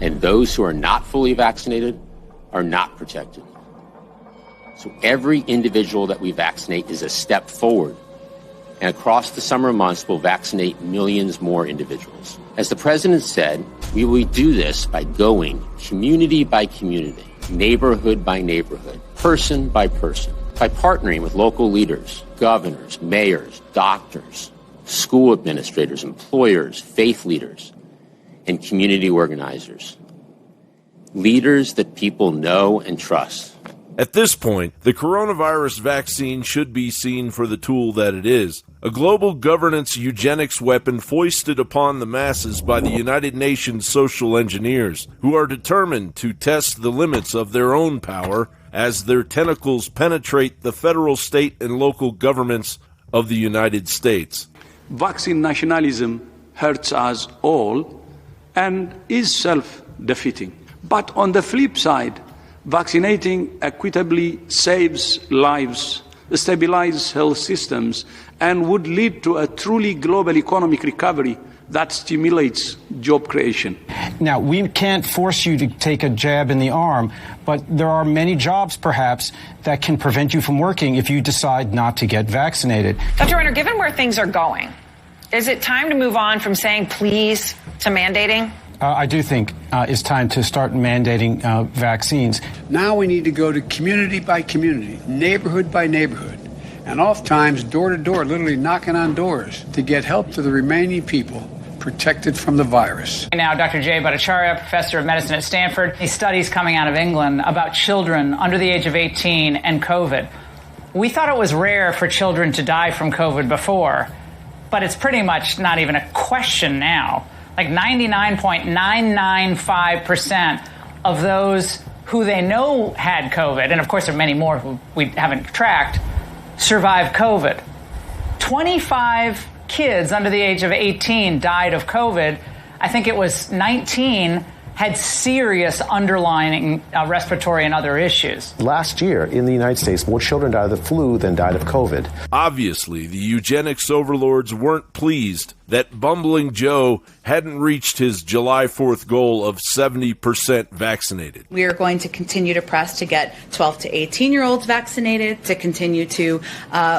And those who are not fully vaccinated are not protected. So every individual that we vaccinate is a step forward. And across the summer months, we'll vaccinate millions more individuals. As the president said, we will do this by going community by community, neighborhood by neighborhood, person by person, by partnering with local leaders, governors, mayors, doctors, school administrators, employers, faith leaders, and community organizers. Leaders that people know and trust. At this point, the coronavirus vaccine should be seen for the tool that it is, a global governance eugenics weapon foisted upon the masses by the United Nations social engineers, who are determined to test the limits of their own power as their tentacles penetrate the federal, state, and local governments of the United States. Vaccine nationalism hurts us all and is self-defeating. But on the flip side, vaccinating equitably saves lives, stabilizes health systems, and would lead to a truly global economic recovery that stimulates job creation. Now, we can't force you to take a jab in the arm, but there are many jobs, perhaps, that can prevent you from working if you decide not to get vaccinated. Dr. Reiner, given where things are going, is it time to move on from saying please to mandating? I do think it's time to start mandating vaccines. Now we need to go to community by community, neighborhood by neighborhood, and oftentimes door to door, literally knocking on doors to get help to the remaining people protected from the virus. Now, Dr. Jay Bhattacharya, professor of medicine at Stanford, these studies coming out of England about children under the age of 18 and COVID. We thought it was rare for children to die from COVID before, but it's pretty much not even a question now. Like 99.995% of those who they know had COVID, and of course there are many more who we haven't tracked, survived COVID. 25 kids under the age of 18 died of COVID. I think it was 19 had serious underlying respiratory and other issues. Last year in the United States, more children died of the flu than died of COVID. Obviously, the eugenics overlords weren't pleased that Bumbling Joe hadn't reached his July 4th goal of 70% vaccinated. We are going to continue to press to get 12 to 18-year-olds vaccinated, to continue to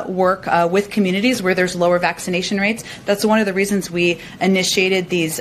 work with communities where there's lower vaccination rates. That's one of the reasons we initiated these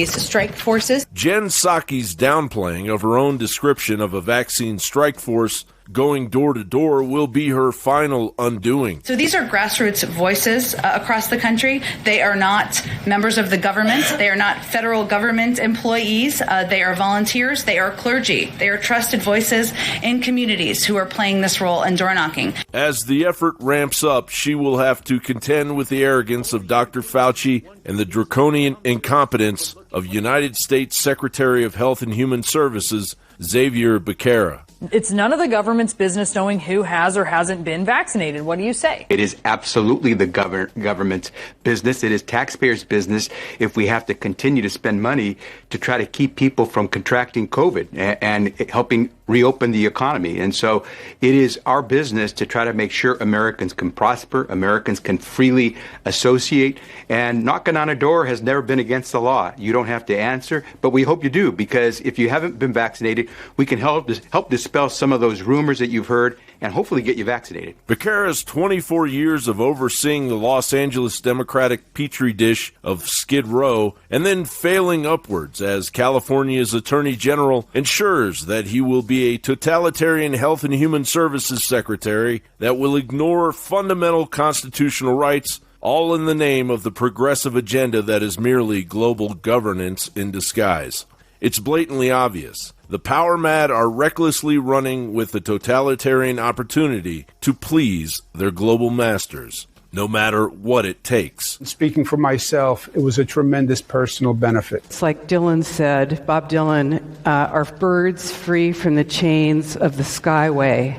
strike forces. Jen Psaki's downplaying of her own description of a vaccine strike force going door to door will be her final undoing. So these are grassroots voices across the country. They are not members of the government. They are not federal government employees. They are volunteers. They are clergy. They are trusted voices in communities who are playing this role in door knocking. As the effort ramps up, she will have to contend with the arrogance of Dr. Fauci and the draconian incompetence of United States Secretary of Health and Human Services, Xavier Becerra. It's none of the government's business knowing who has or hasn't been vaccinated. What do you say? It is absolutely the government's business. It is taxpayers' business if we have to continue to spend money to try to keep people from contracting COVID and helping reopen the economy. And so it is our business to try to make sure Americans can prosper, Americans can freely associate, and knocking on a door has never been against the law. You don't have to answer, but we hope you do, because if you haven't been vaccinated, we can help dispel some of those rumors that you've heard and hopefully get you vaccinated. Becerra's 24 years of overseeing the Los Angeles Democratic petri dish of Skid Row and then failing upwards as California's Attorney General ensures that he will be a totalitarian Health and Human Services Secretary that will ignore fundamental constitutional rights, all in the name of the progressive agenda that is merely global governance in disguise. It's blatantly obvious. The power mad are recklessly running with the totalitarian opportunity to please their global masters, no matter what it takes. Speaking for myself, it was a tremendous personal benefit. It's like Dylan said, Bob Dylan, are birds free from the chains of the skyway?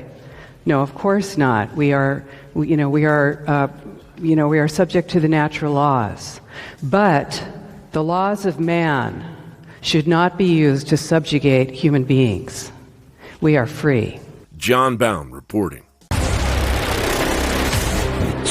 No, of course not. We are subject to the natural laws. But the laws of man should not be used to subjugate human beings. We are free. John Bound reporting.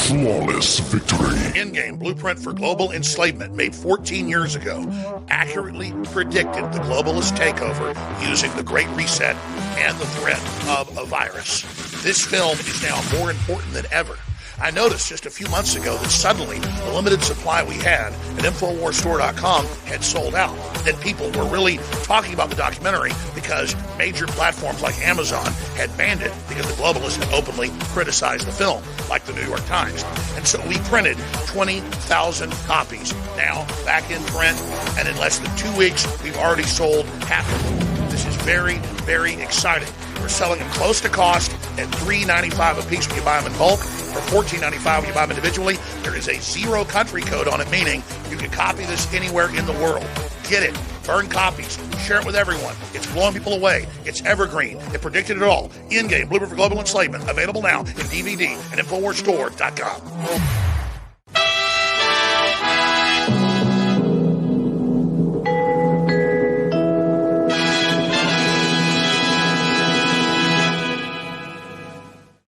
flawless victory. In-game blueprint for global enslavement made 14 years ago accurately predicted the globalist takeover using the Great Reset and the threat of a virus. This film is now more important than ever. I noticed just a few months ago that suddenly the limited supply we had at InfoWarsStore.com had sold out. That people were really talking about the documentary because major platforms like Amazon had banned it because the globalists had openly criticized the film, like the New York Times. And so we printed 20,000 copies now back in print, and in less than 2 weeks, we've already sold half of them. This is very, very exciting. We're selling them close to cost at $3.95 a piece when you buy them in bulk, or $14.95 when you buy them individually. There is a 0 country code on it, meaning you can copy this anywhere in the world. Get it. Burn copies. Share it with everyone. It's blowing people away. It's evergreen. It predicted it all. In-game Blueprint for Global Enslavement. Available now in DVD at InfoWarsStore.com.